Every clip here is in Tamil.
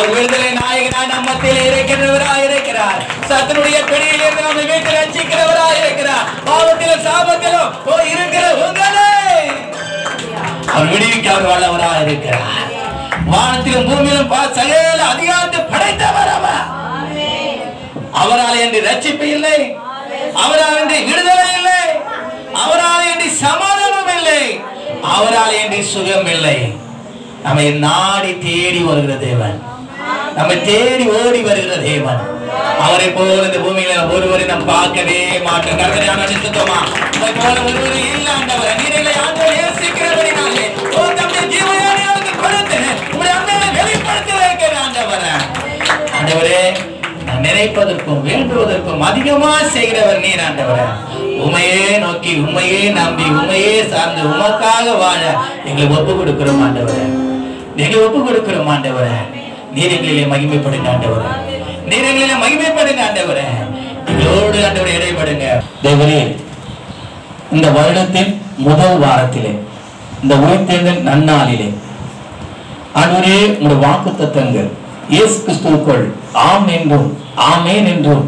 அவர் விடுதலை நாயகனாய் நம் மத்தியில் இருக்கிறவராய் இருக்கிறார். சத்துருடைய பிடியில் இருந்து நம்மை மீட்டு ரட்சிக்கிறவராய் இருக்கிறார். பாவத்திலும் சாபத்திலும் இருக்கிற உங்களை அவர் விடுவிக்க அவர் வல்லவராய் இருக்கிறார். வானத்திலும் பூமியிலும் சகல அதிகாரத்தை படைத்தவர் அவர். அவரால் என்று ரட்சிப்பு இல்லை, அவரால் என்று விடுதலை இல்லை, அவரால் என்று சமாதானம் இல்லை, அவரால் என்று சுகம் இல்லை. நம்மை நாடி தேடி வருகிற தேவன், நம்மை தேடி ஓடி வருகிற தேவன். அவரை போல இந்த பூமியில ஒருவரை நாம் பார்க்கவே மாட்டோம். கர்த்தரையான சுத்தமா உங்களை போல ஒருவர் இல்லை ஆண்டவரே. நீரை ஆண்டவர் நேசிக்கிறபடினாலே தம்முடைய ஜீவனை எனக்கு கொடுத்து உங்களுடைய அன்பை வெளிப்படுத்தி வைக்கிற ஆண்டவரே. ஆண்டவரே, நான் நினைப்பதற்கும் வேண்டுவதற்கும் அதிகமா செய்கிறவர் நீர் ஆண்டவரே. உண்மையே நோக்கி, உண்மையே நம்பி, உண்மையே சார்ந்து உமக்காக வாழ எங்களை ஒப்பு கொடுக்கிறோம் ஆண்டவரே. எங்களை ஒப்பு கொடுக்கிறோம் ஆண்டவரே. நீர் எங்களிலே மகிமைப்படுங்க ஆண்டவரே. நீர் எங்களிலே மகிமைப்படுங்க ஆண்டவரே. எங்களோடு ஆண்டவரே இடைபடுங்க தேவரே. இந்த வருடத்தின் முதல் வாரத்திலே, இந்த உயிர்த்தெழுதல் நன்னாளிலே ஆண்டவரே, உங்களுடைய வாக்குத்தத்தங்கள் இயேசு கிறிஸ்துவுக்குள் ஆம் என்றும் ஆமேன் என்றும்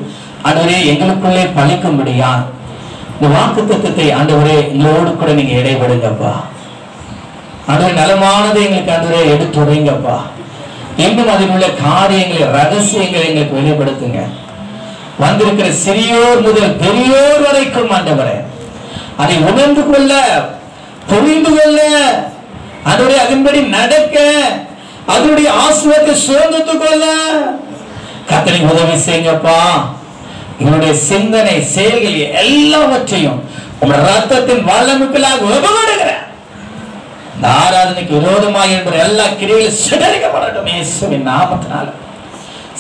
ஆண்டவரே எங்களுக்குள்ளே பலிக்கும்படியா இந்த வாக்குத்தத்தத்தை ஆண்டவரே எங்களோடு கூட நீங்க இடைபடுங்கப்பா. ஆண்டவரே, நலமானதை எங்களுக்கு ஆண்டவரே எடுத்துரைங்கப்பா. எங்கும் அதில் உள்ள காரியங்களை, ரகசியங்களை எங்களுக்கு வெளிப்படுத்துங்க. வந்திருக்கிற சிறியோர் முதல் பெரியோர் வரைக்கும் ஆண்டவரே அதை உணர்ந்து கொள்ள, புரிந்து கொள்ள, ஆண்டவரே அதன்படி நடக்க, அதனுடைய ஆசீர்வாதத்தை சுதந்திரத்துக் கொள்ள கர்த்தரை உதவி செய்யுங்கப்பா. எங்களுடைய சிந்தனை, செயல்கள் எல்லாவற்றையும் உங்களுடைய ரத்தத்தின் வல்லமைக்குள்ளாக ஒப்புக்கொடுக்கிறேன். இந்த ஆராதனைக்கு விரோதமாக என்பது எல்லா கிரியைகளும் சிதறிக்கப்படட்டும் இயேசுவின் நாமத்தினால.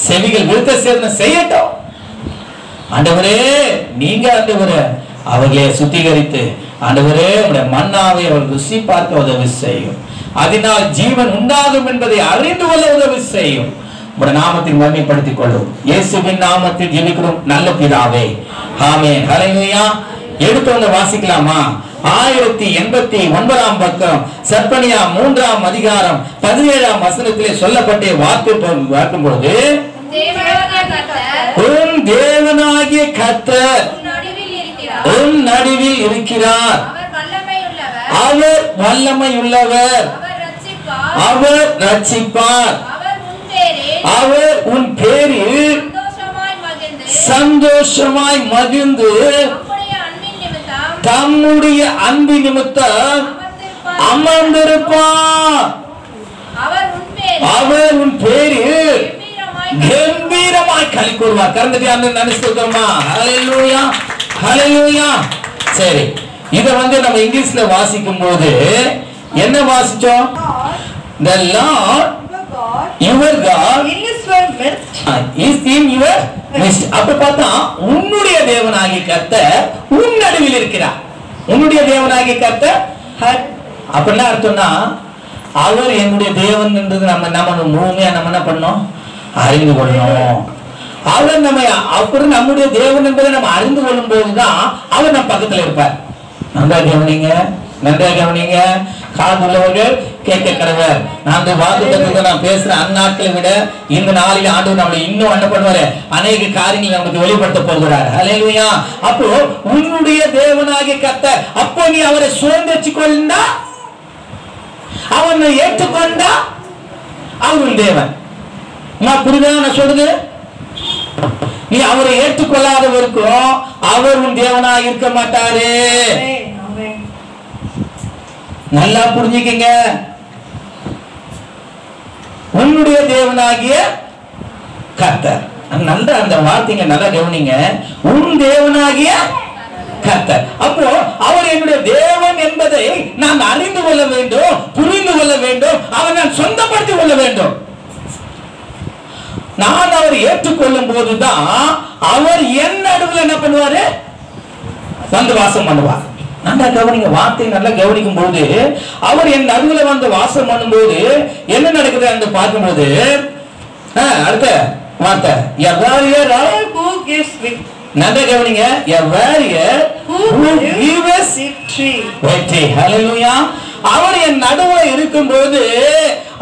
செவிகள் விருத்த சேதனை செய்யட்டும் ஆண்டவரே. நீங்க ஆண்டவரே அவர்களை சுத்திகரித்து ஆண்டவரே உங்களுடைய மன்னாவை அவர் ருசி பார்க்க உதவி செய்யும். அதனால் ஜீவன் உண்டாகும் என்பதை அறிந்து கொள்ள உதவி செய்யும். உங்களுடைய நாமத்தை மகிமைப்படுத்திக் கொள்ளும். இயேசுவின் நாமத்தில் ஜெபிக்கிறோம் நல்ல பிதாவே, ஆமென். ஹல்லேலூயா. எடுத்து வந்து வாசிக்கலாமா? 1089 பக்கம், சற்பனியா 3ஆம் அதிகாரம் 17ஆம் வசனத்திலே சொல்லப்பட்ட வார்த்தை பார்க்கும் பொழுது, உன் தேவனாகிய கர்த்தர் உன் நடுவில் இருக்கிறார், அவர் வல்லமை உள்ளவர், அவர் ரட்சிப்பார், அவர் உன் பேரில் சந்தோஷமாய் மகிழ்ந்து தம்முடைய அன்பு நிமித்தம் அமர்ந்திருப்பார், அவர் உன் பேரில் கம்பீரமாய் களி கூறுவார். கரந்தடி ஆமென் நினைச்சுக்கோமா. ஹல்லேலூயா, ஹல்லேலூயா. சரி, இத நம்ம இங்கிலீஷ்ல வாசிக்கும் போது என்ன வாசிச்சோம்? The Lord your God is in your midst. அப்ப பார்த்தா உன்னுடைய தேவனாகிய கர்த்தர் உன் நடுவில் இருக்கிறார். உன்னுடைய தேவனாகிய கர்த்தர் அப்படின்னா அர்த்தம்னா அவர் என்னுடைய தேவன் என்றது நம்ம முழுமையா நம்ம என்ன பண்ணோம்? அறிந்து கொள்ளணும். அவர் நம்ம அப்புறம் நம்முடைய தேவன் என்பதை நம்ம அறிந்து கொள்ளும் போதுதான் அவர் நம்ம பக்கத்துல இருப்பார். நன்றா கவனிங்க, நன்றா கவனிங்க. காதுள்ளவர்கள் கேட்க கடவர். நான் வாக்குத்தத்தத்தை நான் பேசுறேன். அந்நாட்களை விட இந்த நாளில் ஆண்டவர் நம்மளை இன்னும் என்ன பண்ணுவாரு? அநேக காரியங்களை நமக்கு வெளிப்படுத்த போகிறார். ஹல்லேலூயா. அப்போ உன்னுடைய தேவனாகிய கர்த்தர், அப்போ நீ அவரை சுதந்திரிச்சு கொண்டா, அவனை ஏற்றுக்கொண்டா அவர் தேவன். நான் புரிதா நான் சொல்றது? நீ அவரை ஏற்றுக்கொள்ளாதவருக்கும் அவர் உன் தேவனாக இருக்க மாட்டாரு. நல்லா புரிஞ்சுக்கங்க. உன்னுடைய தேவனாகிய கர்த்தர், நல்ல அந்த வார்த்தைங்க நல்லா கவனிங்க. உன் தேவனாகிய கர்த்தர். அப்போ அவர் என்னுடைய தேவன் என்பதை நான் அறிந்து கொள்ள வேண்டும், புரிந்து கொள்ள வேண்டும், அவர் நான் சொந்தப்படுத்திக் கொள்ள வேண்டும். நான் அவர் ஏற்றுக்கொள்ளும் போதுதான் அவர் என் நடுவில் என்ன பண்ணுவாரு? வந்து வாசம் பண்ணுவார். நல்லா கவனிங்க, வார்த்தை நல்லா கவனிக்கும் போது அவர் என் நடுவில் வந்து வாசம் பண்ணும் போது என்ன நடக்குது என்று பார்க்கும்போது அடுத்த வார்த்தை நல்லா கவனிங்க. அவர் என் நடுவில் இருக்கும் போது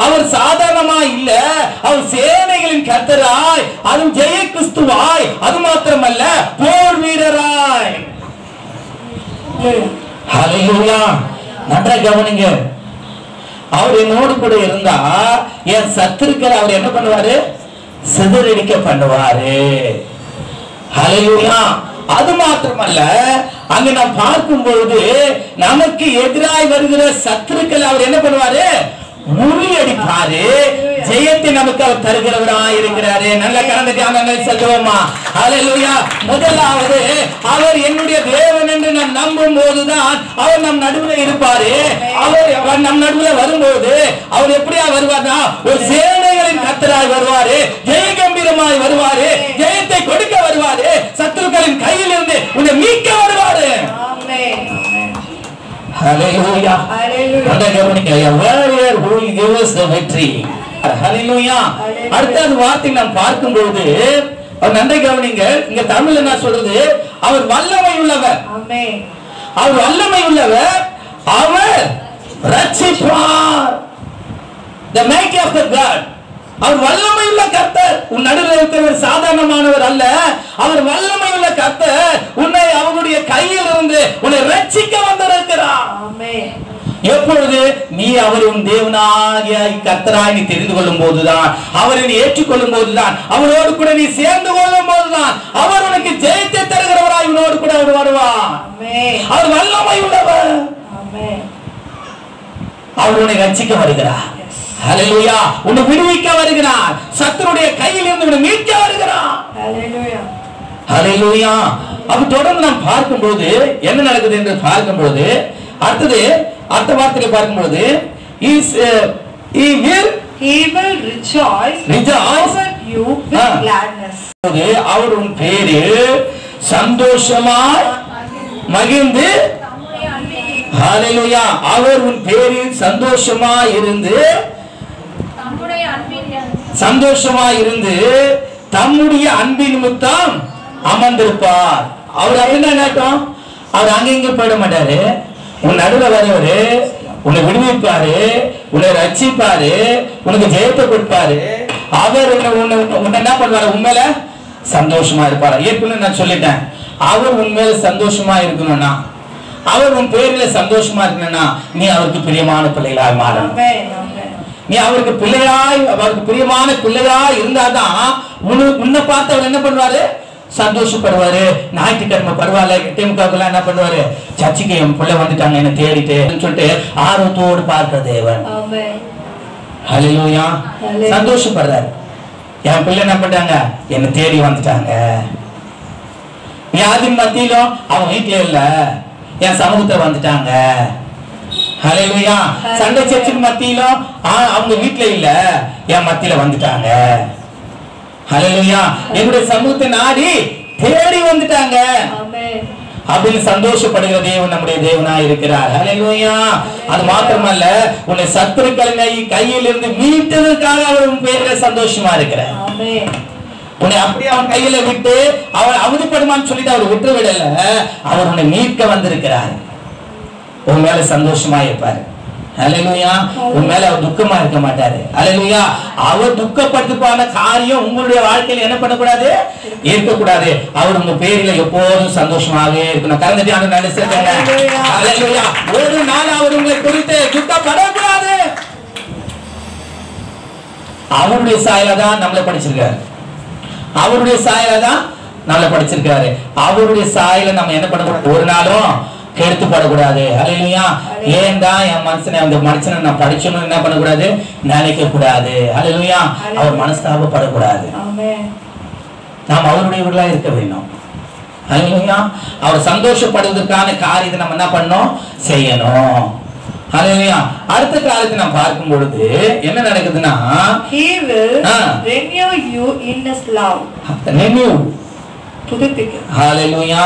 அவர் சாதாரணமா இல்ல, அவர் சேனைகளின் கர்த்தராய், அதுவும் ஜெய கிறிஸ்துவாய், அது மாத்திரமல்ல போர் வீரராய். ஹல்லேலூயா. நன்றா கவனிங்க. அவர் என்னோடு கூட இருந்தா என் சத்துருக்களை அவர் என்ன பண்ணுவாரு? சிதறடிக்க பண்ணுவாரு. ஹல்லேலூயா. அது மாத்திரமல்ல, அங்க நாம் பார்க்கும் பொழுது நமக்கு எதிராய் வருகிற சத்துருக்களை அவர் என்ன பண்ணுவாரு? முறியடிப்பாரு. ஜெயத்தை நமக்கு அவர் தருகிறவராய் இருக்கிறாரு. நல்ல கலந்து தியானங்கள் செல்வோமா? ஹல்லேலூயா. முதலாவது, அவர் என்னுடைய தேவன் என்று நாம் நம்பும் போதுதான் அவர் நம் நடுவில் இருப்பாரு. அவர் நம் நடுவில் வரும்போது அவர் எப்படியா வருவார்னா, ஒரு சேனைகளின் கர்த்தராய் வருவாரு, ஜெய கம்பீரமாய் வருவாரு, ஜெயத்தை கொடுக்க வருவாரு, சத்துருக்களின் கையில் இருந்து உன்னை மீட்க வருவாரு. Hallelujah. Hallelujah. Who will give us the victory? Hallelujah. அடுத்த வார்த்தை நாம் பார்க்கும்போது அவர் நன்றை கவனிங்க. இங்க தமிழ்ல என்ன சொல்றது? அவர் வல்லமை உள்ளவர். ஆமென். அவர் வல்லமை உள்ளவர். அவர் ரட்சிப்பார். The mighty of the God. அவர் வல்லமை உள்ள கர்த்தர். உன் நடுவில் இருக்கிறவர் சாதாரணமானவர் அல்ல. அவர் வல்லமை உள்ள கர்த்தர். உன்னை அவருடைய கையில் இருந்து உன்னை ரட்சிக்க வந்திருக்கிறார். ஆமென். எப்பொழுது நீ அவரை உன் தேவனாகிய கர்த்தராய் நீ தெரிந்து கொள்ளும் போதுதான், அவரை நீ ஏற்றுக்கொள்ளும் போதுதான், அவரோடு கூட நீ சேர்ந்து கொள்ளும் போதுதான் அவர் உனக்கு ஜெயத்தை தருகிறவராய் உன்னோடு கூட அவர் வருவார். ஆமென். அவர் வல்லமை உள்ளவர். ஆமென். அவர் உன்னை ரட்சிக்க வருகிறார். ஹல்லேலூயா. உன்னை விடுவிக்க வருகிறார். சத்துருடைய கையில் இருந்து உன்னை மீட்க வருகிறார். ஹல்லேலூயா. ஹல்லேலூயா. அப்ப தொடர்ந்து நாம் பார்க்கும்போது என்ன நடக்குது என்று பார்க்கும்போது அடுத்த வார்த்தையை பார்க்கும்போது he will rejoice over you with gladness. அவர் உன் பேரில் சந்தோஷமாய் மகிழ்ந்து, ஹல்லேலூயா, அவர் உன் பேரில் சந்தோஷமாய் இருந்து தம்முடைய அன்பின் நிமித்தம் அமர்ந்திருப்பார். அவர் என்ன நினைக்கும்? அவர் அங்கங்க போயிட மாட்டாரு. உன் நடுவில் வருவாரு, உன்னை விடுவிப்பாரு, உன்னை ரட்சிப்பாரு, உனக்கு ஜெயத்தை கொடுப்பாரு. அவர் உன்னை என்ன பண்ணுவாரு? உண்மையில சந்தோஷமா இருப்பாரு. ஏற்கனவே நான் சொல்லிட்டேன், அவர் உண்மையில சந்தோஷமா இருக்கணும்னா, அவர் உன் பேர்ல சந்தோஷமா இருக்கணும்னா நீ அவருக்கு பிரியமான பிள்ளைகளாய் மாறணும். நீ அவருக்கு பிரியமான பிள்ளையாய் இருந்தாதான் உன்னை பார்த்து அவர் என்ன பண்ணுவாரு? சந்தோஷப்படுவாரு. ஞாயிற்றுக்கிழமை பரவாயில்ல, 8:45 என்ன பண்ணுவாரு? சர்ச்சுக்கு என் பிள்ளை வந்துட்டாங்க என்ன தேடிட்டு சொல்லிட்டு ஆர்வத்தோடு பார்க்கிற தேவன். ஹல்லேலூயா. சந்தோஷப்படுறாரு. என் பிள்ளை என்ன பண்றாங்க? என்ன தேடி வந்துட்டாங்க. வியாதின் மத்தியிலும் அவன் வீட்டுல இல்ல, என் சமூகத்தை வந்துட்டாங்க. ஹல்லேலூயா. சண்டை சர்ச்சின் மத்தியிலும் அவங்க வீட்டுல இல்ல, என் மத்தியில வந்துட்டாங்க. ஹல்லேலூயா. என்னுடைய சமூகத்தை நாடி தேடி வந்துட்டாங்க அப்படின்னு சந்தோஷப்படுகிற தேவன் நம்முடைய தேவனா இருக்கிறார். ஹல்லேலூயா. அது மாத்திரமல்ல, உன்னை சத்துருக்களின் கையில் இருந்து மீட்டதற்காக அவர் உன் பேர்ல சந்தோஷமா இருக்கிறார். உன்னை அப்படியே அவன் கையில விட்டு அவன் அவதிப்படுமான்னு சொல்லிட்டு அவர் விட்டு விடல, அவர் உன்னை மீட்க வந்திருக்கிறார். உன் மேல சந்தோஷமா இருப்பாரு. ஹல்லேலூயா. உன் மேல அவர் துக்கமா இருக்க மாட்டாரு. ஹல்லேலூயா. அவர் துக்கப்பட்டுப்பான காரியம் உங்களுடைய வாழ்க்கையில என்ன பண்ணக்கூடாது? இருக்கக்கூடாது. அவர் உங்க பேரில எப்போதும் சந்தோஷமாவே இருக்கணும். கலந்துட்டு அந்த நினைச்சிருக்காங்க. ஹல்லேலூயா. ஒரு நாள் அவர் உங்களை குறித்து துக்கப்படக்கூடாது. அவருடைய சாயல தான் நம்மளை படிச்சிருக்காரு. அவருடைய சாயல தான் நம்மளை படிச்சிருக்காரு. அவருடைய சாயல நம்ம என்ன பண்ணக்கூடாது? ஒரு நாளும் கெடுத்து படக்கூடாது. ஹல்லேலூயா. ஏன்டா என் மனுஷனை அந்த மனுஷனை நான் படிச்சணும் என்ன பண்ணக்கூடாது? நினைக்க கூடாது. ஹல்லேலூயா. அவர் மனஸ்தாபப்படக்கூடாது. நாம் அவருடையவர்களா இருக்க வேணும். ஹல்லேலூயா. அவர் சந்தோஷப்படுவதற்கான காரியத்தை நம்ம என்ன பண்ணணும்? செய்யணும். ஹல்லேலூயா. அடுத்த காலத்தை நாம் பார்க்கும் பொழுது என்ன நடக்குதுன்னா, he will renew you in his love. renew புதுப்பிக்க. ஹல்லேலூயா.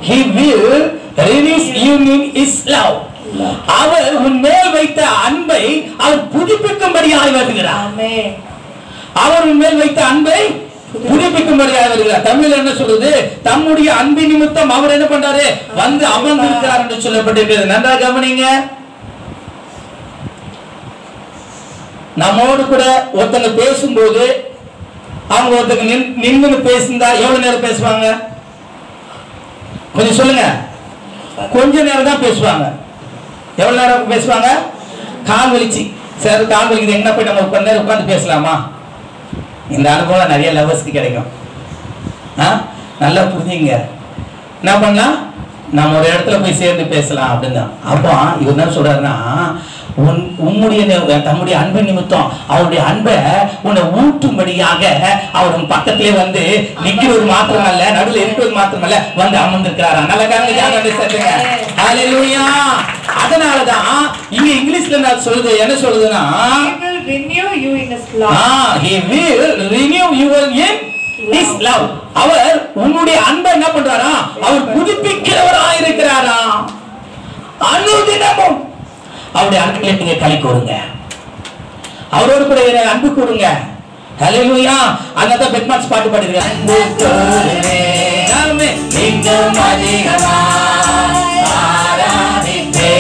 he will renew you in his love. அவர் உன் மேல் வைத்த அன்பை அவர் புதுப்பிக்கும்படியாய் வருகிறார். ஆமென். அவர் உன் மேல் வைத்த அன்பை புதுப்பிக்கும்படியாய் வருகிறார். தமிழ்ல என்ன சொல்றது? தம்முடைய அன்பின் நிமித்தம் அவர் என்ன பண்றாரு? வந்து அமர்ந்திருக்கிறார் என்று சொல்லப்பட்டிருக்கிறது. நன்றாக கவனிங்க. நம்மோடு கூட ஒருத்தங்க பேசும்போது அவங்க ஒருத்தங்க நின்று பேசியிருந்தா எவ்வளவு நேரம் பேசுவாங்க? கொஞ்சம் சொல்லுங்க. கொஞ்ச நேரம் தான் பேசுவாங்க. எவ்வளவு நேரம் பேசுவாங்க? கால் வலிச்சு சார், கால் வலிக்குது, எங்க போய் நம்ம கொஞ்ச நேரம் உட்காந்து பேசலாமா? இந்த அனுபவம் நிறைய லவர்ஸ்க்கு கிடைக்கும். நல்லா புரிஞ்சுங்க. என்ன பண்ணலாம்? நம்ம ஒரு இடத்துல போய் சேர்ந்து பேசலாம் அப்படின்னு. அப்போ இவர் என்ன சொல்றாருன்னா, தம்முடைய அன்பு நிமித்தம் அவருடைய அன்பை உன்னை ஊட்டும்படியாக அவர் பக்கத்திலே வந்து நிற்கிறது மாத்திரமல்ல, நடுவில் இருக்கிறது மாத்திரமல்ல, வந்து அமர்ந்திருக்கிறாரா. நல்ல ஹல்லேலூயா. அதனாலதான் இங்க இங்கிலீஷ்ல நான் சொல்றது என்ன சொல்லுதுன்னா, he will renew you in his love. அவர் உன்னுடைய அன்பை என்ன பண்றாரா? அவர் புதுப்பிக்கிறவராய் இருக்கிறாரா. அனுதினமும் அவருடைய அன்பிலே நீங்க களி கூறுங்க, அவரோடு கூட அன்பு கூறுங்க. ஹல்லேலூயா. அதான் பெட்மான்ஸ் பாட்டு பாடிருக்காங்க. அன்பு கூறுவே நாமே இன்னும் அதிகமாய் ஆராதிப்பே,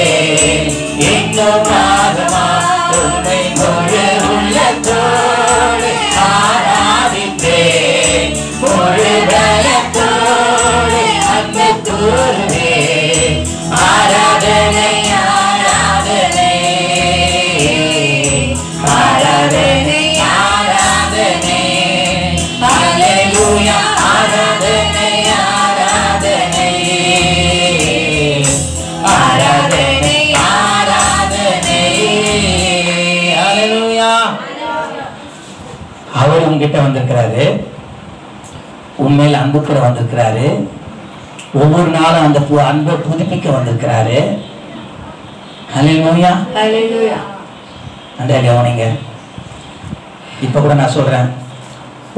இன்னும் அதிகமாய் உம்மை முழு உள்ளத்தோடு ஆராதிப்பே, முழு பலத்தோடு அன்பு கூறுவே. ஆராதனை அவர் உங்ககிட்ட வந்திருக்கிறாரு, உண்மையில அன்பு கூட வந்திருக்கிறாரு, ஒவ்வொரு நாளும் அந்த அன்பை புதுப்பிக்க வந்திருக்கிறாரு. ஹல்லேலூயா. ஹல்லேலூயா. நன்றி கவனிங்க. இப்ப கூட நான் சொல்றேன்,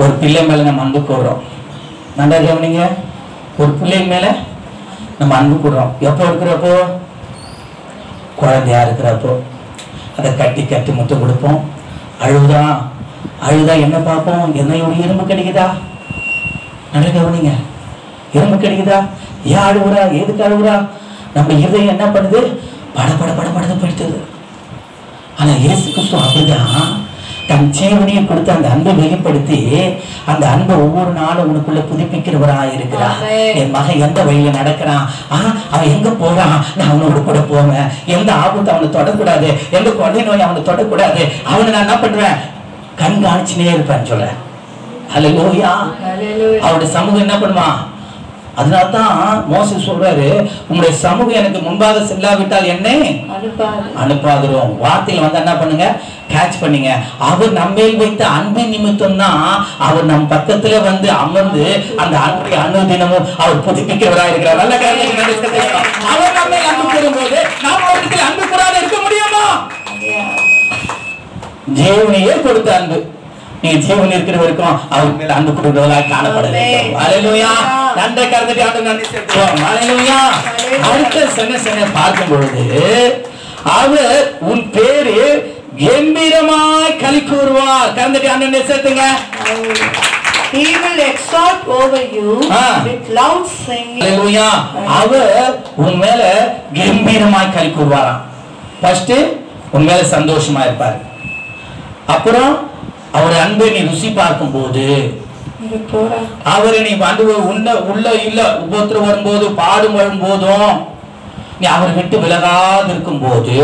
ஒரு பிள்ளை மேல நம்ம அன்பு கூடுறோம். நன்றி கவனிங்க. ஒரு பிள்ளை மேல நம்ம அன்பு கூடுறோம். எப்போ இருக்கிறப்போ? குழந்தையா இருக்கிறப்போ அதை கட்டி கட்டி முத்தம் கொடுப்போம். அழுதா என்ன பார்ப்போம்? என்னையோட எறும்பு கிடைக்குதா? நல்ல கவனிங்க. எறும்பு கிடைக்குதா? ஏன் அழுகுறா? எதுக்கு அழுகுறா? நம்ம இதயம் என்ன பண்ணுது? படபடது போயிடுது. ஆனா இயேசு கிறிஸ்து அப்படிதான் தன் ஜீவனையை கொடுத்து அந்த அன்பை வெளிப்படுத்தி அந்த அன்பை ஒவ்வொரு நாளும் உனக்குள்ள புதுப்பிக்கிறவராக இருக்கிறான். என் மகன் எந்த வழியில நடக்கிறான், அவன் எங்க போறான், நான் அவனோட கூட போவேன். எந்த ஆபத்து அவனை தொடக்கூடாது, எந்த கொள்ளை நோய் அவனை தொடக்கூடாது, அவனை நான் என்ன பண்ணுவேன்? கண்காணிச்சுனே இருப்பேன் சொல்ல. ஹல்லேலூயா. அவருடைய சமூகம் என்ன பண்ணுவான்? அதனால்தான் மோசே சொல்றாரு, உங்களுடைய சமூகம் எனக்கு முன்பாக செல்லாவிட்டால் என்னை அனுப்பாதுரும். வார்த்தையில் வந்து என்ன பண்ணுங்க? கேட்ச் பண்ணுங்க. அவர் நம்மேல் வைத்த அன்பின் நிமித்தம் தான் அவர் நம் பக்கத்துல வந்து அமர்ந்து அந்த அன்பை அனுதினமும் அவர் புதுப்பிக்கிறவராக இருக்கிறார். நல்ல காரியத்தை அவர் நம்மை அன்பு கூறும்போது நாம் அவருக்கு அன்பு கூறாத இருக்க முடியுமா? ஜீவனையே கொடுத்த அன்பு. நீங்க ஜீவன் இருக்கிற வரைக்கும் அவர் மேல அன்பு கொடுக்கிறவர்களாக காணப்பட வேண்டும். ஹல்லேலூயா. நன்றி கருதி ஆண்டு நன்றி செலுத்துவோம். ஹல்லேலூயா. அடுத்த சென்னை பார்க்கும் பொழுது அவர் உன் பேரு கம்பீரமாய் களி கூறுவார். கருதி ஆண்டு நன்றி செலுத்துங்க. He will exalt over you with loud singing. ஹல்லேலூயா. அவர் உன் மேல கம்பீரமாய் களி கூறுவாராம். ஃபர்ஸ்ட் உன் மேல சந்தோஷமா இருப்பார். அப்புறம் அவருடைய அன்பை நீ ருசி பார்க்கும் போது, அவரை நீ உள்ள இல்ல உபத்திரம் வரும்போது, பாடும் வரும்போதும், நீ அவர் விட்டு விலகாது இருக்கும் போது,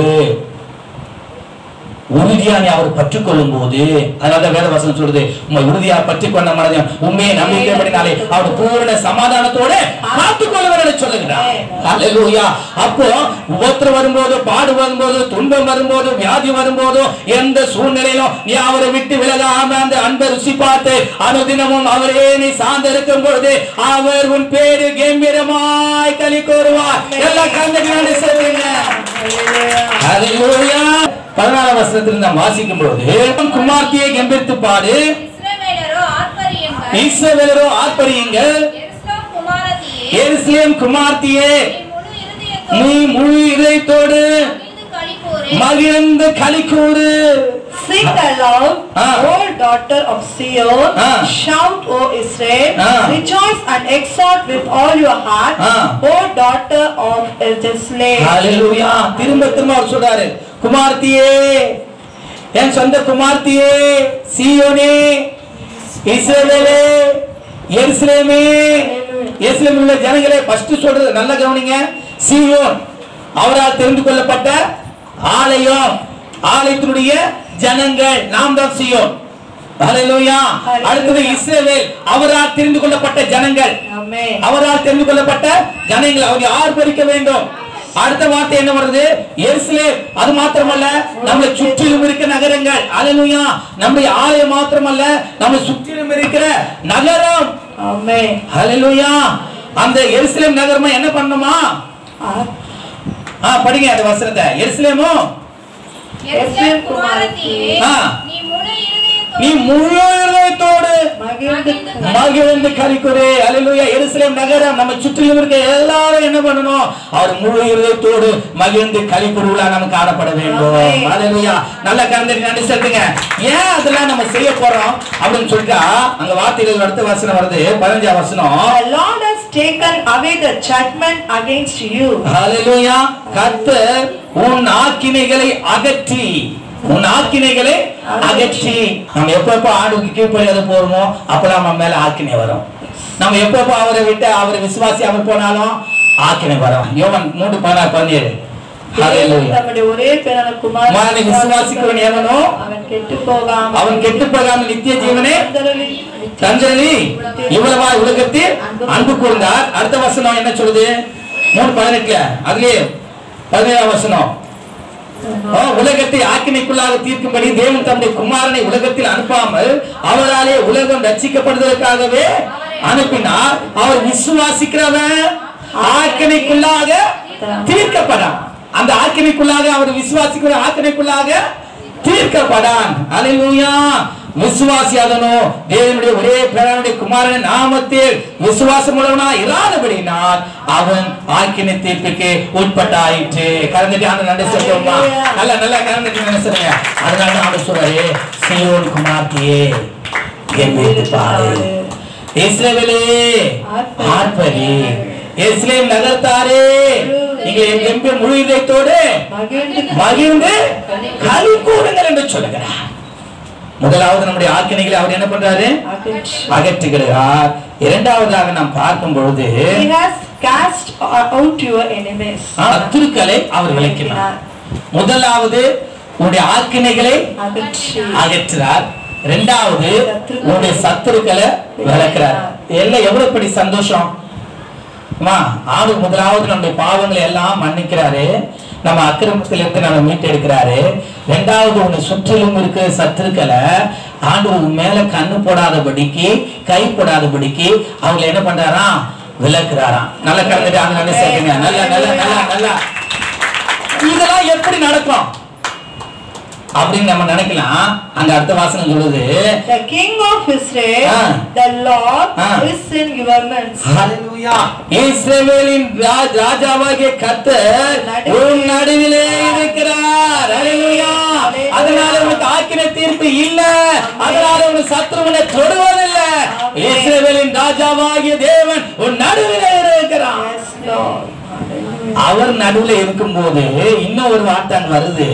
உறுதியா நீ அவர் பற்றிக் கொள்ளும் போது, அதனால வேத வசனம் சொல்றது, உண்மை உறுதியா பற்றிக் கொண்ட மனதையும் உண்மையை நம்பிக்கைப்படினாலே அவர் பூரண சமாதானத்தோட காத்துக் கொள்ளுவார் சொல்லுகிறார். ஹல்லேலூயா. அப்போ உபத்திரம் வரும்போது, பாடு வரும்போது, துன்பம் வரும்போது, வியாதி வரும்போது, எந்த சூழ்நிலையிலும் நீ அவரை விட்டு விலகாம அந்த அன்பை ருசி பார்த்து அனுதினமும் அவரே நீ சார்ந்து இருக்கும் பொழுது அவர் உன் பேரு கம்பீரமாய் களி கூறுவார். எல்லா கலந்துக்கு சொல்லுங்க. ஹல்லேலூயா. 14 வசனத்தில் நாம் வாசிக்கும் பொழுது, குமார்த்தியை கம்பீரித்து பாடு, இஸ்ரவேலரோ ஆர்ப்பரியுங்கள், எருசலேம் குமார்த்தியே நீ முழு இதயத்தோடு மகிழ்ந்து களி கூறு. Sing aloud, O daughter of Zion, shout, O Israel, rejoice and exalt with all your heart, O daughter of Jerusalem. Hallelujah. திரும்ப அவர் சொல்றாரு, குமார்த்தியே என் சொந்த குமார்த்தியே, சீயோனே, இஸ்ரவேலே, எருசலேமே, எருசலேமில் உள்ள ஜனங்களே. ஃபர்ஸ்ட் சொல்றது நல்லா கவனிங்க. சீயோன் அவரால் தெரிந்து கொள்ளப்பட்ட ஆலயம், ஆலயத்தினுடைய ஜனங்கள், நாம் தான் சீயோன். ஹல்லேலூயா. அடுத்தது இஸ்ரவேல், அவரால் தெரிந்து கொள்ளப்பட்ட ஜனங்கள். ஆமென். அவரால் தெரிந்து கொள்ளப்பட்ட ஜனங்கள், அவரை ஆர்ப்பரிக்க வேண்டும். அடுத்த வார்த்தை என்ன வருது? எருசலேம். அது மாத்திரமல்ல, நம்மை சுற்றிலும் இருக்கிற நகரங்கள். ஹல்லேலூயா. நம்முடைய ஆலயம் மாத்திரமல்ல, நம்மை சுற்றிலும் இருக்கிற நகரம். ஆமென். ஹல்லேலூயா. அந்த எருசலேம் நகரமா என்ன பண்ணுமா? படிங்க அந்த வசனத்தை. எருசலேமோ, எருசலேம் குமாரத்தியே, நீ முழு இதயத்தோடு மகிழ்ந்து களிக்குறே. அல்லேலூயா. எருசலேம் நகரம், நம்ம சுற்றிலும் இருக்க எல்லாரும் என்ன பண்ணணும்? அவர் முழு இதயத்தோடு மகிழ்ந்து களிக்குறவளா நம்ம காணப்பட வேண்டும். அல்லேலூயா. நல்ல கருத்து நன்றி செலுத்துங்க. ஏன் அதெல்லாம் நம்ம செய்ய போறோம் அப்படின்னு சொல்லிட்டா, அங்க வார்த்தைகள் அடுத்த வசனம் வருது, 15ஆம் வசனம். The Lord has taken away the judgment against you. அல்லேலூயா. கர்த்தர் உன் ஆக்கினைகளை அகற்றி, உன் ஆக்கினைகளை அகற்றி. நம்ம எப்பப்ப ஆண்டுக்கு கீழ்ப்படியாத போறோமோ அப்பெல்லாம் நம்ம மேல ஆக்கினை வரும். நம்ம எப்பப்ப அவரை விட்டு அவரை விசுவாசியாம போனாலும் ஆக்கினை வரும். யோவான் 3:17. ஹல்லேலூயா. நம்முடைய ஒரே பேரான குமாரனை விசுவாசிக்கிறவன் எவனோ அவன் கெட்டு போகாமல் நித்திய ஜீவனை தந்தரலி இவ்வளவாய் உலகத்தில் அன்பு கூர்ந்தார். அடுத்த வசனம் என்ன சொல்லுது? 3:18. அதுலயே 17ஆம் வசனம். உலகத்தை ஆக்கினைக்குள்ளாக தீர்க்கும்படி தேவன் தம்முடைய குமாரனை உலகத்தில் அனுப்பாமல் அவராலே உலகம் ரட்சிக்கப்படுவதற்காகவே அனுப்பினார். அவர் விசுவாசிக்கிறவன் ஆக்கினைக்குள்ளாக தீர்க்கப்படான். அந்த ஆக்கினைக்குள்ளாக அவர் விசுவாசிக்கிற ஆக்கினைக்குள்ளாக தீர்க்கப்படான். அல்லேலூயா. விசுவாசியாதனோ தேவனுடைய ஒரே பேரானுடைய குமாரன் நாமத்தில் விசுவாசம் உள்ளவனா இராதபடினால் அவன் ஆக்கினை தீர்ப்புக்கு உட்பட்டாயிற்று. கலந்துட்டு அந்த நன்றி சொல்லுவோமா? நல்ல நல்ல கலந்துட்டு நினைச்சுங்க. அதனால நான் சொல்றே, சீயோன் குமார்த்தியே கெம்பீரித்து பாடு, இஸ்ரவேலே ஆர்ப்பரி, எருசலேம் நகரத்தாரே நீங்கள் கெம்பீர் முழு இதயத்தோடு மகிழ்ந்து களி கூறுங்கள் என்று சொல்லுகிறார். முதலாவது நம்முடைய ஆக்கினைகளை அவர் என்ன பண்றாரு? அகற்றுகிறார். இரண்டாவதாக நாம் பார்க்கும் பொழுது சத்துருக்களை அவர் விலக்கினார். முதலாவது உன்னுடைய ஆக்கினைகளை அகற்றுறார். இரண்டாவது உன்னுடைய சத்துருக்களை விலக்கிறார். எல்லாம் எவ்வளவு படி சந்தோஷம். ஆண்டு முதலாவது நம்முடைய பாவங்களை எல்லாம் மன்னிக்கிறாரு, நம்ம அக்கிரமத்திலிருந்து நம்ம மீட்டெடுக்கிறாரு. இரண்டாவது உன்னை சுற்றிலும் இருக்கிற சத்துருக்களை ஆண்டு மேல கண்ணு போடாதபடிக்கு, கை போடாதபடிக்கு அவங்க என்ன பண்றாராம்? விலக்குறாராம். நல்ல கலந்துட்டு அங்க நல்ல சேர்க்குங்க. நல்ல நல்ல நல்ல நல்ல இதெல்லாம் எப்படி நடக்கும் அப்படின்னு நம்ம நினைக்கலாம். அங்க அடுத்த வாசனம் சொல்லுது, The King of Israel, the Lord is in your midst. ஹல்லேலூயா. இஸ்ரவேலின் ராஜாவாகிய கர்த்தர் உன் நடுவிலே இருக்கிறார். ஹல்லேலூயா. அதனால உனக்கு ஆக்கினை தீர்ப்பு இல்ல, அதனால உனக்கு சத்துருவினை தொடுவதில்லை. இஸ்ரவேலின் ராஜாவாகிய தேவன் உன் நடுவிலே இருக்கிறார். அவர் நடுவுல இருக்கும் போது இன்னும் ஒரு வார்த்தை வருது,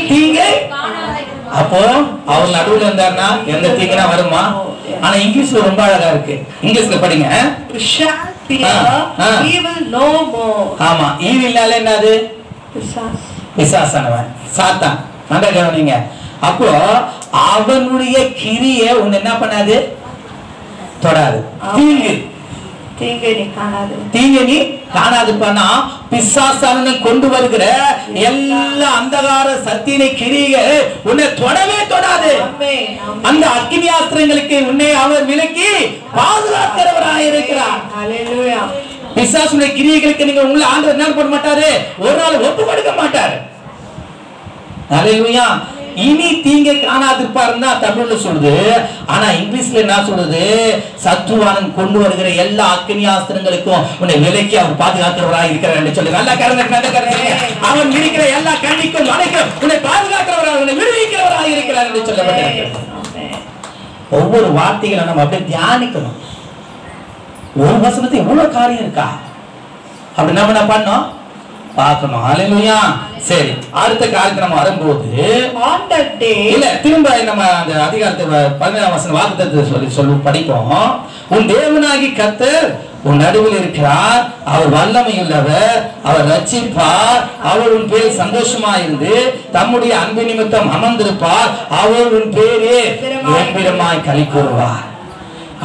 தீங்கை. அப்போ அவர் நடுவுல இருந்தாருன்னா எந்த தீங்குனா வருமா? ஆனா இங்கிலீஷ்ல ரொம்ப அழகா இருக்கு. இங்கிலீஷ்ல படிங்க. ஆமா, ஈவில்னால என்னது? பிசாசானவன், சாத்தான். நல்லா கவனிங்க. அப்போ அவனுடைய கிரியை உன்னை என்ன பண்ணாது? தொடாது. தீங்கு நீ காணாது. பண்ணா பிசாசான கொண்டு வருகிற எல்லா அந்தகார சத்திய கிரிகள் உன்னை தொடவே தொடாது. அந்த அக்கினியாஸ்திரங்களுக்கு உன்னை அவர் விலக்கி பாதுகாக்கிறவராக இருக்கிறார். பிசாசுடைய கிரியைகளுக்கு நீங்க உள்ள ஆண்டவர் என்ன பண்ண மாட்டாரு? ஒரு நாள் ஒப்பு கொடுக்க மாட்டாரு. ஹல்லேலூயா. இனி தீங்கை காணாதிருப்பாருன்னா தமிழ்ல சொல்லுது. ஆனா இங்கிலீஷ்ல என்ன சொல்லுது? சத்துருவானன் கொண்டு வருகிற எல்லா அக்கினியாஸ்திரங்களுக்கும் உன்னை விலக்கி அவர் பாதுகாக்கிறவராக இருக்கிறார் என்று சொல்லி நல்லா கருங்க. அவன் இருக்கிற எல்லா கண்ணிக்கும் மலைக்கும் உன்னை பாதுகாக்கிறவராக, உன்னை விடுவிக்கிறவராக இருக்கிறார் என்று சொல்லப்பட்டிருக்கிறது. ஒவ்வொரு வார்த்தைகளை நம்ம அப்படியே தியானிக்கணும். ஒரு வசனத்தை எவ்வளவு காரியம் இருக்கா அப்படி நம்ம என்ன பண்ணோம்? பார்க்கணும். ஹalleluya. சரி, அடுத்த காரியத்தை நம்ம வரும்போது on that day இல்ல திரும்ப நம்ம அந்த அதிகாரத்தை 17ஆம் வசனம் வாக்குத்தத்தத்தை சொல்லி படிப்போம். உன் தேவனாகி கர்த்தர் உன் நடுவில் இருக்கிறார், அவர் வல்லமையுள்ளவர், அவர் ரட்சிப்பார், அவர் உன் பேரில் சந்தோஷமா இருந்து தம்முடைய அன்பு நிமித்தம் அமர்ந்திருப்பார், அவர் உன் பேரே கம்பீரமாய் களி கூறுவார்.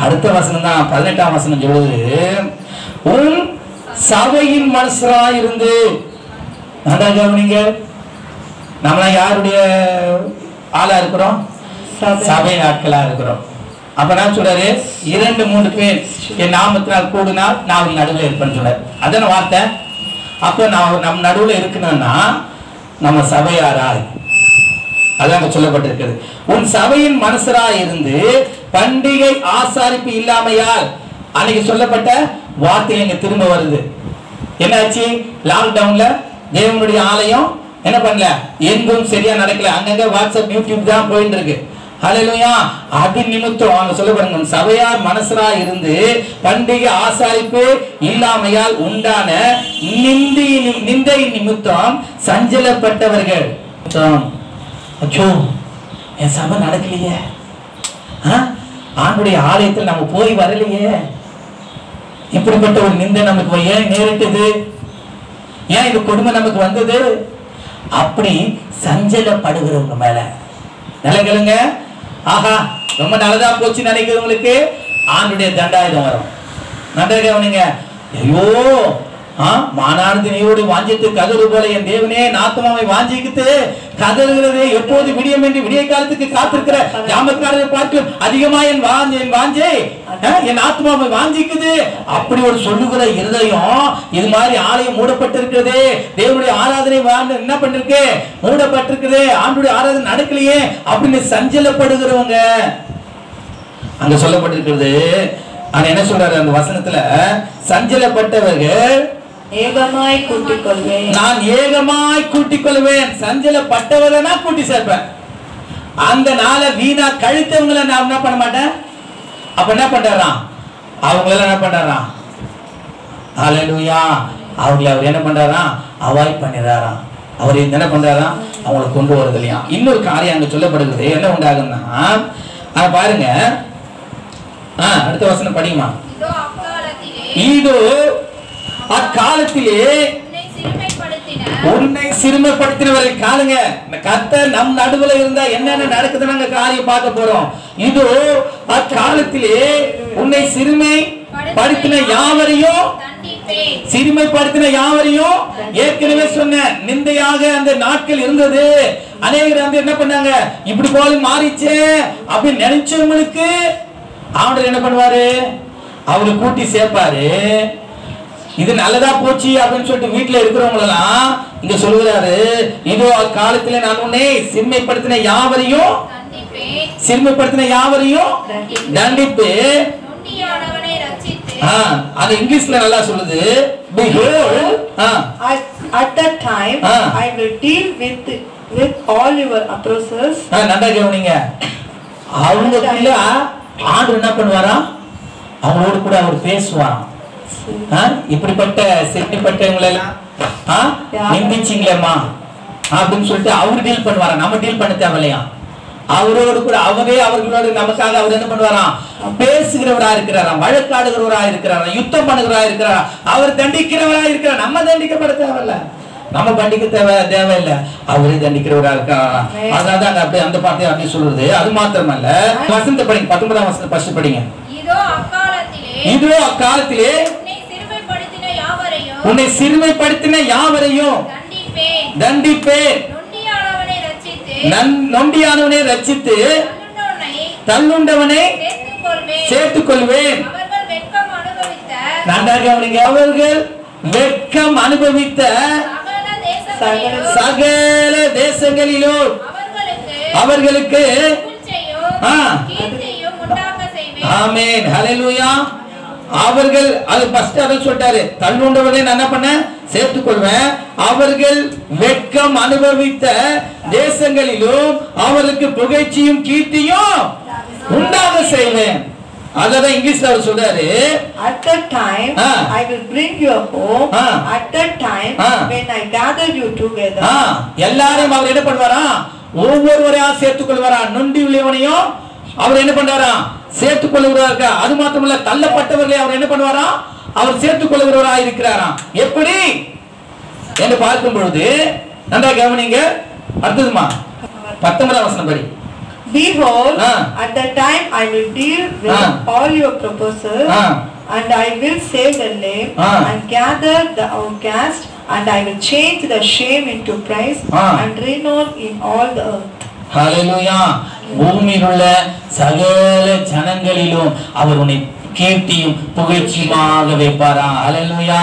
அடுத்த வசனம் தான் 18ஆம் வசனம் சொல்லுது, உன் சபையின் மனுஷராய் இருந்து. நல்லா கவனிங்க, நம்மள யாருடைய ஆளா இருக்கிறோம்? சபை ஆட்களா இருக்கிறோம். அப்ப நான் சொல்றாரு, 2-3 பேர் என் நாமத்தினால் கூடினால் நான் உங்க நடுவில் இருப்பேன்னு சொல்றாரு. அதான வார்த்தை. அப்ப நான் நம்ம நடுவில் இருக்கணும்னா நம்ம சபையாராய், அதான் சொல்லப்பட்டிருக்கிறது. உன் சபையின் மனுஷராய் இருந்து பண்டிகை ஆசாரிப்பு இல்லாமையால். அன்னைக்கு சொல்லப்பட்ட வார்த்தை எங்க திரும்ப வருது. என்னாச்சு? லாக்டவுன்ல தேவனுடைய ஆலயம் என்ன பண்ணல, எங்கும் சரியா நடக்கல. அங்கங்க வாட்ஸ்அப் யூடியூப் தான் போயிட்டு இருக்கு. ஹalleluya. அது நிமித்தம் அவங்க சொல்ல பாருங்க, சபையார் மனசராய் இருந்து பண்டிகை ஆசாரிப்பு இல்லாமையால் உண்டான நிந்தை நிமித்தம் சஞ்சலப்பட்டவர்கள். அச்சோ, என் சபை நடக்கலையே, ஆண்டுடைய ஆலயத்தில் நம்ம போய் வரலையே, இப்படிப்பட்ட ஒரு நிந்தை நமக்கு ஏன் நேரிட்டது, ஏன் இது கொடுமை நமக்கு வந்தது, அப்படி சஞ்சலப்படுகிறவங்க மேல நிலைகளுங்க. ஆஹா, ரொம்ப நல்லதா போச்சு நினைக்கிறவங்களுக்கு ஆண்டுடைய தண்டாயுதம் வரும். நன்றாக கவனிங்க. ஐயோ, மானானது நீரோடு வாஞ்சித்து கதறு போல என் தேவனே நாத்தமாவை வாஞ்சிக்கிட்டு கதறுகிறது. எப்போது விடியம் என்று விடிய காலத்துக்கு காத்திருக்கிற ஜாமக்காரரை பார்த்து அதிகமா என் வாஞ்சை என் ஆத்மாவை வாஞ்சிக்குது. அப்படி ஒரு சொல்லுகிற இருதயம் இது மாதிரி ஆலயம் மூடப்பட்டிருக்கிறது, தேவனுடைய ஆராதனை என்ன பண்ணிருக்கு, மூடப்பட்டிருக்குது, ஆண்டுடைய ஆராதனை நடக்கலையே அப்படின்னு சஞ்சலப்படுகிறவங்க அங்க சொல்லப்பட்டிருக்கிறது. ஆனா என்ன சொல்றாரு அந்த வசனத்துல, சஞ்சலப்பட்டவர்கள் ஏகமாய் கூட்டிக் கொள்வேன், நான் ஏகமாய் கூட்டிக் கொள்வேன். சஞ்சலப்பட்டவர்னா கூட்டி சேர்ப்பேன். அந்த நாளை வீணா கழித்தவங்களை நான் என்ன பண்ண மாட்டேன். அப்ப என்ன பண்றாராம், அவங்கள என்ன பண்றாராம், ஹalleluya, அவங்கள அவர் என்ன பண்றாராம், அவாய்ட் பண்ணிடுறாராம். அவர் என்ன பண்றாராம், அவங்களை கொண்டு வரது இல்லையா. இன்னொரு காரியம் அங்க சொல்லப்படுகிறது. என்ன உண்டாகுன்னா பாருங்க, அடுத்த வசனம் படியுமா. இதோ அக்காலத்திலே உன்னை சிறுமைப்படுத்தினவரை காணுங்க. கர்த்தர் நம் நடுவுல இருந்தா என்னென்ன நடக்குதுன்னு காரியம் பார்க்க போறோம். இதோ அக்காலத்திலே உன்னை சிறுமைப்படுத்தின யாவரையும் ஏற்கனவே சொன்ன நிந்தையாக அந்த நாட்கள் இருந்தது. அநேகர் வந்து என்ன பண்ணாங்க, இப்படி போல மாறிச்சே அப்படின்னு நினைச்சவங்களுக்கு ஆண்டவர் என்ன பண்ணுவாரு, அவரு கூட்டி சேர்ப்பாரு. இது நல்லதா போச்சு அப்படின்னு சொல்லிட்டு வீட்டுல இருக்கிறவங்களெல்லாம் இங்க சொல்லுகிறாரு, இதோ அக்காலத்துல நான் உன்னை சிறுமைப்படுத்தின யாவரையும் தண்டிப்பேன். அது இங்கிலீஷ்ல நல்லா சொல்லுது, behold, at that time I will deal with all your oppressors. நல்லா கவனிங்க. அவங்களுக்குள்ள ஆண்டவர் என்ன பண்ணுவாரா, அவங்களோடு கூட அவர் பேசுவாராம். இப்படிப்பட்ட சிறுமைப்பட்டவங்களை எல்லாம் நிந்திச்சிங்களேம்மா அப்படின்னு சொல்லிட்டு அவரு டீல் பண்ணுவாரா, நம்ம டீல் பண்ண தேவையில்லையா. அவரோடு கூட அவரே அவர்களோடு நமக்காக அவர் என்ன பண்ணுவாராம், பேசுகிறவரா இருக்கிறாராம், வழக்காடுகிறவரா இருக்கிறாராம், யுத்தம் பண்ணுகிறவரா இருக்கிறாரா, அவர் தண்டிக்கிறவரா இருக்கிறார். நம்ம தண்டிக்கப்பட தேவையில்ல, நம்ம தண்டிக்க தேவையில்லை, அவரே தண்டிக்கிறவரா இருக்காரா. அதான் அப்படியே அந்த பாட்டை அப்படி சொல்றது. அது மாத்திரமல்ல, வசனத்தை படிங்க, 19ஆம் வசனத்தை ஃபர்ஸ்ட் படிங்க. இதோ அக்காலத்திலே உன்னை சிறுமைப்படுத்தின யாவரையும் தண்டிப்பேன், நொண்டியானவனை ரட்சித்து தள்ளுண்டவனை சேர்த்துக் கொள்வேன். அவர்கள் வெட்கம் அனுபவித்த சகல தேசங்களிலும் அவர்களுக்கு ஆமென், ஹல்லேலூயா. அவர்கள் அது ஃபர்ஸ்ட் அத சொல்றாரு, தள்ளுண்டவனை நான் என்ன பண்ண சேர்த்துக் கொள்வேன். அவர்கள் வெட்கம் அனுபவித்த தேசங்களிலும் அவர்களுக்கு புகழ்ச்சியும் கீர்த்தியும் உண்டாக செய்வேன். அததான் இங்கிலீஷ்ல அவர் சொல்றாரு, at that time I will bring you home, at that time when I gather you together. எல்லாரையும் அவர் என்ன பண்ணுவாரா, ஒவ்வொருவரையா சேர்த்துக் கொள்வாரா. நொண்டி உள்ளவனையும் அவர் என்ன பண்றாரா, சேர்த்துக் கொள்கிறாரா. அது மாத்திரமல்ல, தள்ளப்பட்டவர்களை அவர் என்ன பண்ணுவாரா, அவர் சேர்த்துக் கொள்கிறவரா இருக்கிறாராம். எப்படி என்று பார்க்கும் பொழுது நன்றா கவனிங்க. அடுத்ததுமா 19ஆம் வசனம் படி. Behold, at that time I will deal with all your proposals, and I will save the lame and gather the outcast, and I will change the shame into praise and renown in all the earth. Hallelujah. பூமியில் உள்ள சகல ஜனங்களிலும் அவர் உன்னை கீர்த்தியும் புகழ்ச்சியுமாக வைப்பாரா. ஹல்லேலூயா.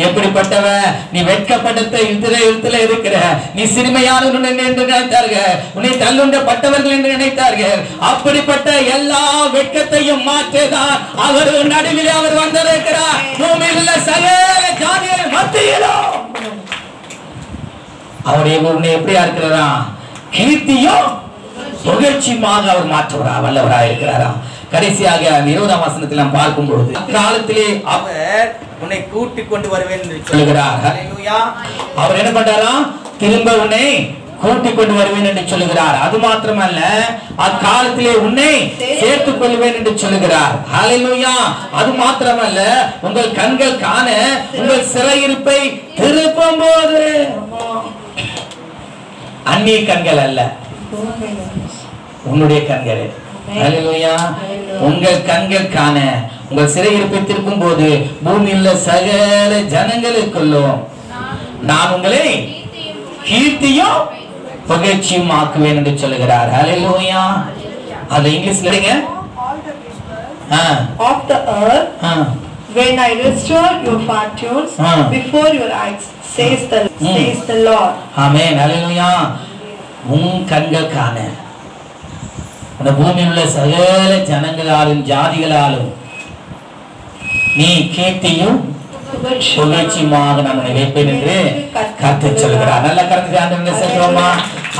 எப்படிப்பட்டவ நீ, வெட்கப்பட்ட இடத்துல இருக்கிற நீ, சிறுமையானவன் என்று நினைத்தார்கள், உன்னை தள்ளுண்டப்பட்டவர்கள் என்று நினைத்தார்கள். அப்படிப்பட்ட எல்லா வெட்கத்தையும் மாற்றுதான் அவர் நடுவில் அவர் வந்திருக்கிறார். பூமியில் உள்ள சகல ஜாதிகள் மத்தியிலும் அவருடைய உன்னை எப்படியா இருக்கிறாரா, கீர்த்தியும் புகழ்ச்சியுமாக அவர் மாற்றுவரா, வல்லவராக இருக்கிறாரா. கடைசியாக 20ஆம் வசனத்தில் நாம் பார்க்கும் பொழுது, காலத்திலே அவர் உன்னை கூட்டிக் கொண்டு வருவேன் என்று சொல்லுகிறார். ஹல்லேலூயா. அவர் என்ன பண்றாரா, திரும்ப உன்னை கூட்டிக் கொண்டு வருவேன் என்று சொல்லுகிறார். அது மாத்திரமல்ல, அக்காலத்திலே உன்னை சேர்த்துக் கொள்வேன் என்று சொல்லுகிறார். ஹல்லேலூயா. அது மாத்திரமல்ல, உங்கள் கண்கள் காண உங்கள் சிறையிருப்பை திருப்பும் போது, அந்நிய கண்கள் அல்ல, உன்னுடைய கண்கள். ஹல்லேலூயா. உங்கள் கண்கள் காண உங்கள் சிறையிருப்பை திருப்பும் போது பூமியில் சகல ஜனங்களுக்குள்ளும் நான் உங்களை கீர்த்தியும் புகழ்ச்சியும் ஆக்குவேன் என்று சொல்லுகிறார். ஹல்லேலூயா. அது இங்கிலீஷ்ல எடுங்க. Of the earth, when I restore your fortunes before your eyes, says the Lord. Amen. Hallelujah. உன் கண்கள் காண அந்த பூமியில் உள்ள சகல ஜனங்களாலும் ஜாதிகளாலும் நீ கீர்த்தியும் புகழ்ச்சியுமாக நான் உன்னை வைப்பேன் என்று கர்த்தர் சொல்கிறார். நல்ல கருத்து ஆண்டவரே சொல்றோமா,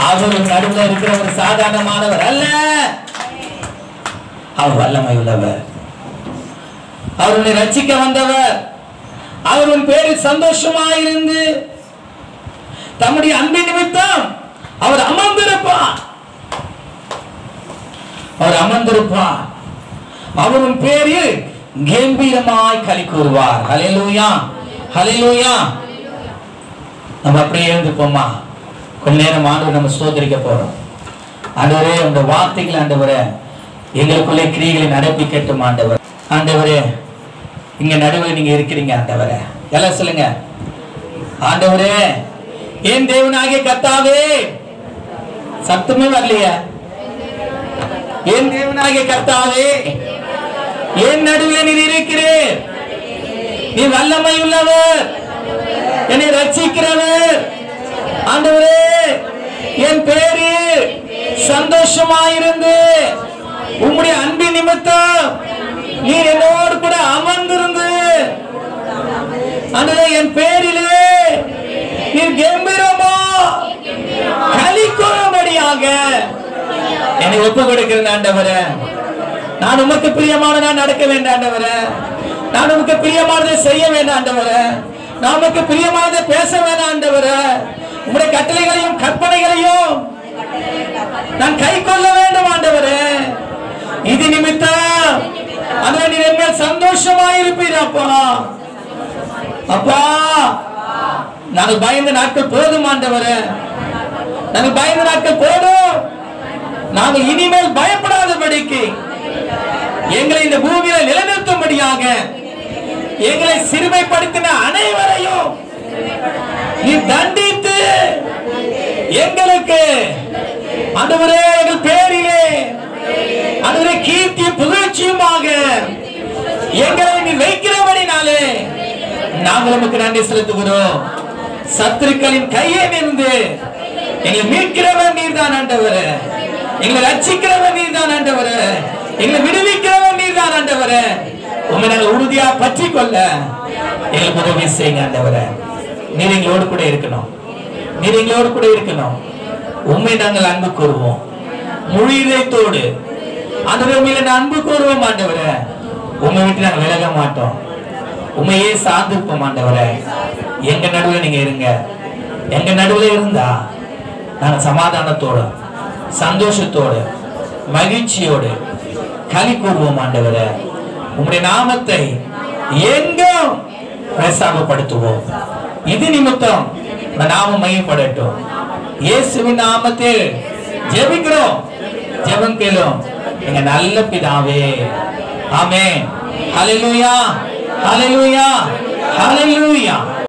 அவர் நடுவில் இருக்கிற ஒரு சாதாரணமானவர் அல்ல, அவர் வல்லமை உள்ளவர், அவர் உன்னை ரட்சிக்க வந்தவர், அவர் உன் பேரில் சந்தோஷமாயிருந்து தம்முடைய அன்பின் நிமித்தம் அவர் அமர்ந்திருப்பார். அவர் அமர்ந்திருப்பார். அவர் உன் பேரில் கம்பீரமாய் களி கூறுவார். ஹல்லேலூயா. ஹல்லேலூயா. நம்ம அப்படியே எழுந்துப்போமா, கொஞ்ச நேரம் ஆண்டவரை நம்ம ஸ்தோத்திரிக்க போறோம். ஆண்டவரே, உங்க வார்த்தைகள் ஆண்டவரே எங்களுக்குள்ளே கிரியைகளை நடப்பிக்கட்டும். ஆண்டவர், ஆண்டவரே இங்க நடுவில் நீங்க இருக்கிறீங்க. ஆண்டவரே எல்லாம் சொல்லுங்க. ஆண்டவரே, என் தேவனாகிய கர்த்தாவே, சத்தமே வரலையா, என் தேவனாகிய கர்த்தாவே, என் நடுவில் நீர் இருக்கிறீர், நீ வல்லமை உள்ளவர், என்னை ரட்சிக்கிறவர். ஆண்டவரே, என் பேரில் சந்தோஷமாயிருந்து உம்முடைய அன்பின் நிமித்தம் நீர் என்னோடு கூட அமர்ந்திருந்து ஆண்டவரே என் பேரிலே நீர் கம்பீரமா களி கூறும்படியாக என்னை ஒப்பு கொடுக்கிறேன். ஆண்டவரே, நான் உமக்கு பிரியமானதா நடக்க வேண்டாம். ஆண்டவரே, நான் உமக்கு பிரியமானதை செய்ய வேண்டாம். ஆண்டவரே, நான் உமக்கு பிரியமானதை பேச வேண்டாம். ஆண்டவரே, உம்முடைய கட்டளைகளையும் கற்பனைகளையும் நான் கை கொள்ள வேண்டும். ஆண்டவரே, இது நிமித்தம் ஆண்டவரே நீர் என் மேல் சந்தோஷமாயிருப்பீர். அப்பா, அப்பா, நாங்கள் பயந்த நாட்கள் போதும். ஆண்டவரே, நாங்கள் பயந்த நாட்கள் போதும். நாங்கள் இனிமேல் பயப்படாதபடிக்கு எங்களை இந்த பூமியில நிலைநிறுத்தும்படியாக எங்களை சிறுமைப்படுத்தின அனைவரையும் நீ தண்டித்து எங்களுக்கு ஆண்டவரே எங்கள் பேரிலே ஆண்டவரே கீர்த்தியும் புகழ்ச்சியுமாக எங்களை நீ வைக்கிறபடினாலே நாங்கள் உமக்கு நன்றி செலுத்துகிறோம். சத்துருக்களின் கையை நின்று எங்களை மீட்கிறவர் நீர்தான் ஆண்டவரே, எங்களை ரட்சிக்கிறவர் நீர்தான் ஆண்டவரே, எங்களை விடுவிக்கிறவர் நீர்தான் ஆண்டவரே. உம்மை நாங்கள் உறுதியா பற்றி கொள்ள எங்களுக்கு உதவி செய்யுங்க. ஆண்டவரே, நீர் எங்களோடு கூட இருக்கணும், நீர் எங்களோடு கூட இருக்கணும். உண்மை நாங்கள் அன்பு கூறுவோம், முழு இதயத்தோடு ஆண்டவரே உம்மையில நான் அன்பு கூறுவோம் ஆண்டவரே. உம்மை விட்டு நாங்க விலக மாட்டோம். உம்மையே சார்ந்திருப்போம் ஆண்டவரே. எங்க நடுவுல நீங்க இருங்க. எங்க நடுவுல இருந்தா நாங்க சமாதானத்தோட, சந்தோஷத்தோட, மகிழ்ச்சியோடு களி கூறுவோம் ஆண்டவரே. உம்முடைய நாமத்தை எங்கும் பிரஸ்தாபப்படுத்துவோம். இது நிமித்தம் நாமம் மையப்படட்டும். இயேசுவின் நாமத்தில் ஜெபிக்கிறோம். ஜெபம் கேளும் எங்க நல்ல பிதாவே. ஆமென். ஹல்லேலூயா, ஹல்லேலூயா, ஹல்லேலூயா.